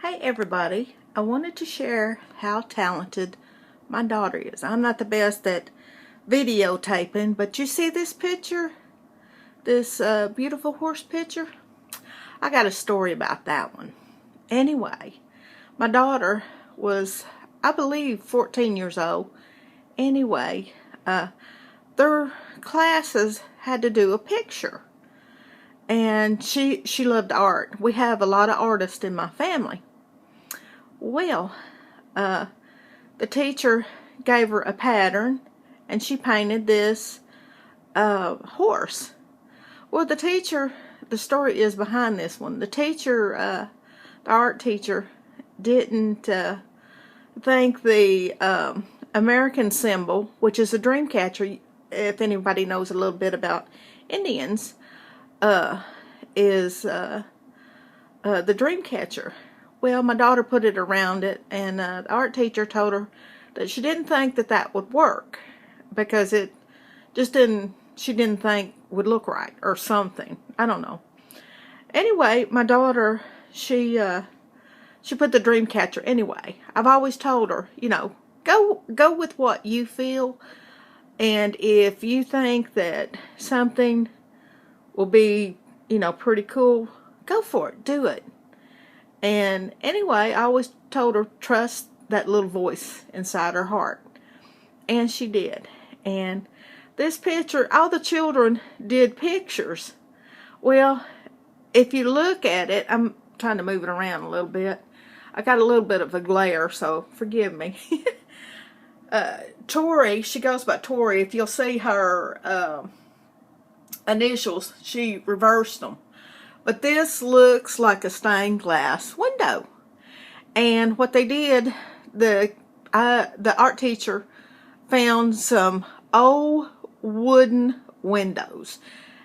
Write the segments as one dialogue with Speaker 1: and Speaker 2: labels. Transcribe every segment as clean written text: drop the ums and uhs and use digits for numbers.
Speaker 1: Hey everybody, I wanted to share how talented my daughter is. I'm not the best at videotaping, but you see this picture? This beautiful horse picture? I got a story about that one. Anyway, my daughter was, I believe, 14 years old. Anyway, their classes had to do a picture. And she loved art. We have a lot of artists in my family. Well, the teacher gave her a pattern and she painted this horse. Well, the story is behind this one. The teacher, the art teacher, didn't think the American symbol, which is a dream catcher, if anybody knows a little bit about Indians, is the dream catcher. Well, my daughter put it around it, and the art teacher told her that she didn't think that would work because it just she didn't think would look right or something. I don't know. Anyway, my daughter, she put the dream catcher anyway. I've always told her, go with what you feel, and if you think that something will be, pretty cool, go for it, do it. And anyway, I always told her, trust that little voice inside her heart. And she did. And this picture, all the children did pictures. Well, if you look at it, I'm trying to move it around a little bit. I got a little bit of a glare, so forgive me. Tori, she goes by Tori. If you'll see her initials, she reversed them. But this looks like a stained glass window. And what they did, the art teacher found some old wooden windows.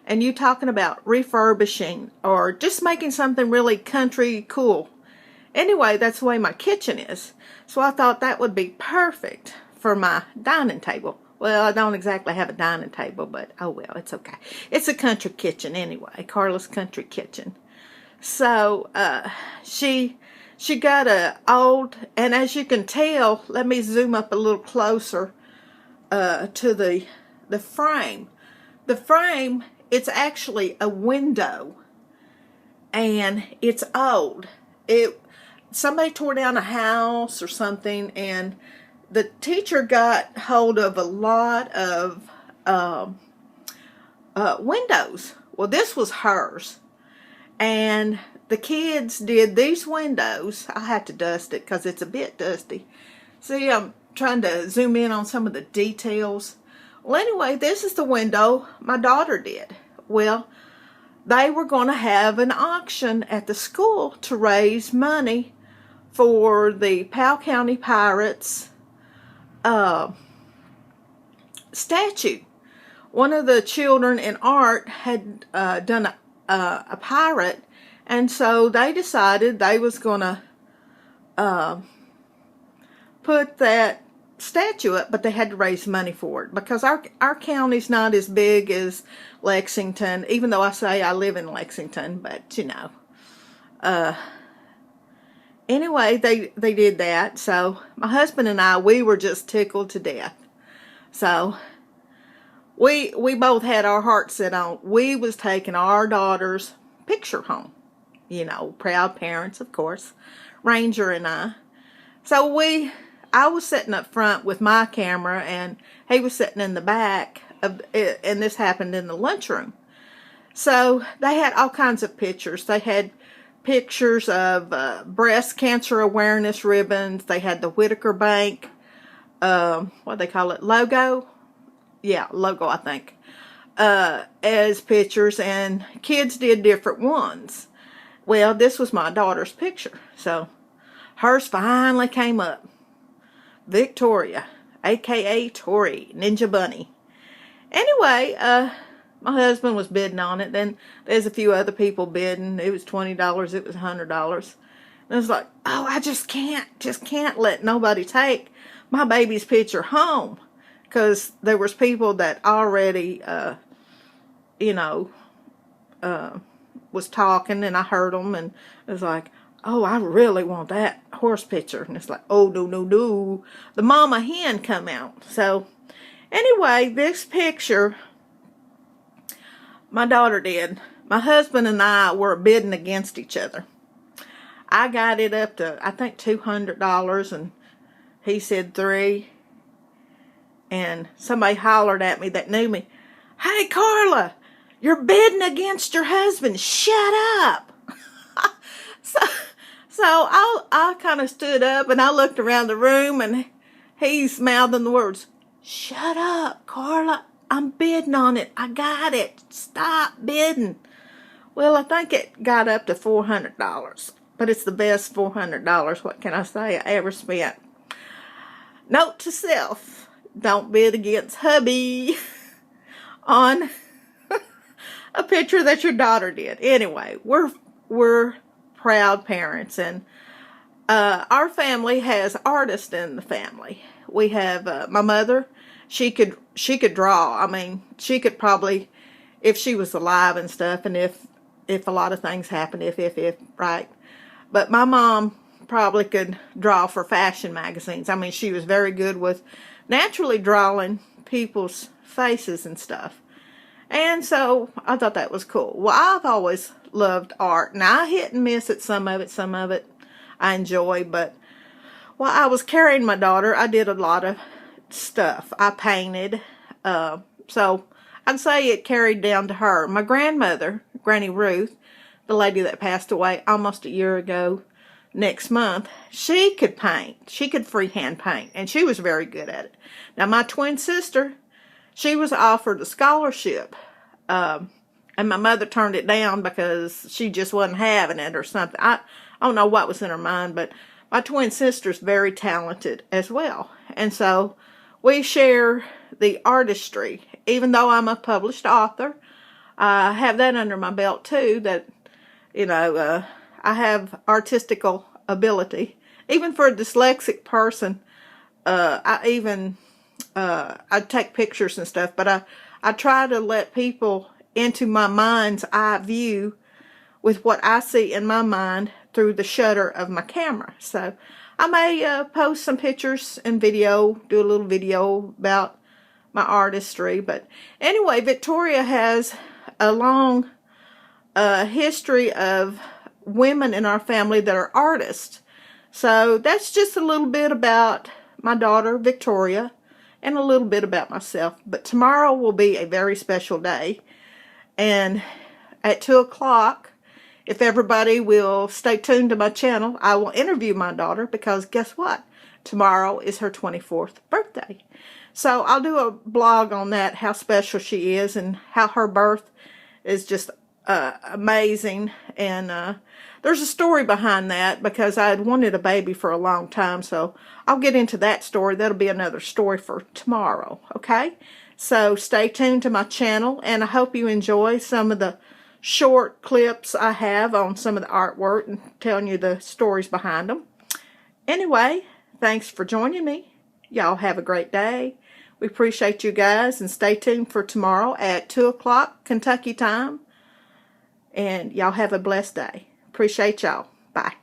Speaker 1: And you talking about refurbishing or just making something really country cool. Anyway, that's the way my kitchen is. So I thought that would be perfect for my dining table. Well, I don't exactly have a dining table, but oh well, it's okay. It's a country kitchen anyway, Carla's Country Kitchen. So she got a old, and as you can tell, let me zoom up a little closer to the frame. The frame, it's actually a window, and it's old. Somebody tore down a house or something, and the teacher got hold of a lot of windows. Well, this was hers. And the kids did these windows. I had to dust it because it's a bit dusty. See, I'm trying to zoom in on some of the details. Well, anyway, this is the window my daughter did. Well, they were going to have an auction at the school to raise money for the Powell County Pirates statue. One of the children in art had done a pirate, and so they decided they was going to put that statue up, but they had to raise money for it because our county's not as big as Lexington, even though I say I live in Lexington, but anyway, they did that. So my husband and I, we were just tickled to death. So we both had our hearts set on. We was taking our daughter's picture home. Proud parents, of course. Ranger and I. So I was sitting up front with my camera, and he was sitting in the back of it, and this happened in the lunchroom. So they had all kinds of pictures. They had pictures of breast cancer awareness ribbons. They had the Whitaker Bank, what do they call it, logo? Yeah, logo, I think, as pictures, and kids did different ones. Well, this was my daughter's picture, so hers finally came up. Victoria, aka Tori, Ninja Bunny. Anyway, my husband was bidding on it. Then there's a few other people bidding. It was $20. It was $100. And I was like, oh, I just can't let nobody take my baby's picture home. Because there was people that already, was talking, and I heard them, and it was like, oh, I really want that horse picture. And it's like, oh, no, no, no. The mama hen come out. So anyway, this picture, my daughter did. My husband and I were bidding against each other. I got it up to, I think, $200, and he said $3. And somebody hollered at me that knew me. Hey, Carla, you're bidding against your husband. Shut up. So I kind of stood up and I looked around the room, and he's mouthing the words, shut up, Carla. I'm bidding on it. I got it. Stop bidding. Well, I think it got up to $400, but it's the best $400, what can I say, I ever spent. Note to self, don't bid against hubby on a picture that your daughter did. Anyway, we're proud parents, and our family has artists in the family. We have my mother. She could draw. I mean, she could probably, if she was alive and stuff, and if a lot of things happened, if right. But my mom probably could draw for fashion magazines. I mean, she was very good with naturally drawing people's faces and stuff. And so I thought that was cool. Well, I've always loved art. Now, I hit and miss at some of it I enjoy, but while I was carrying my daughter, I did a lot of stuff. I painted, so I'd say it carried down to her. My grandmother, Granny Ruth, the lady that passed away almost a year ago next month, she could paint. She could freehand paint, and she was very good at it. Now, my twin sister, she was offered a scholarship, and my mother turned it down because she just wasn't having it or something. I don't know what was in her mind, but my twin sister's very talented as well. And so we share the artistry. Even though I'm a published author, I have that under my belt too, that, I have artistical ability. Even for a dyslexic person, I take pictures and stuff, but I try to let people into my mind's eye view with what I see in my mind through the shutter of my camera. So I may post some pictures and video, do a little video about my artistry. But anyway, Victoria has a long history of women in our family that are artists. So that's just a little bit about my daughter, Victoria, and a little bit about myself. But tomorrow will be a very special day. And at 2 o'clock, if everybody will stay tuned to my channel, I will interview my daughter, because guess what? Tomorrow is her 24th birthday. So I'll do a blog on that, how special she is and how her birth is just amazing. And there's a story behind that, because I had wanted a baby for a long time. So I'll get into that story. That'll be another story for tomorrow, okay? So stay tuned to my channel, and I hope you enjoy some of the short clips I have on some of the artwork and telling you the stories behind them. Anyway, thanks for joining me. Y'all have a great day. We appreciate you guys, and stay tuned for tomorrow at 2 o'clock Kentucky time. And y'all have a blessed day. Appreciate y'all. Bye.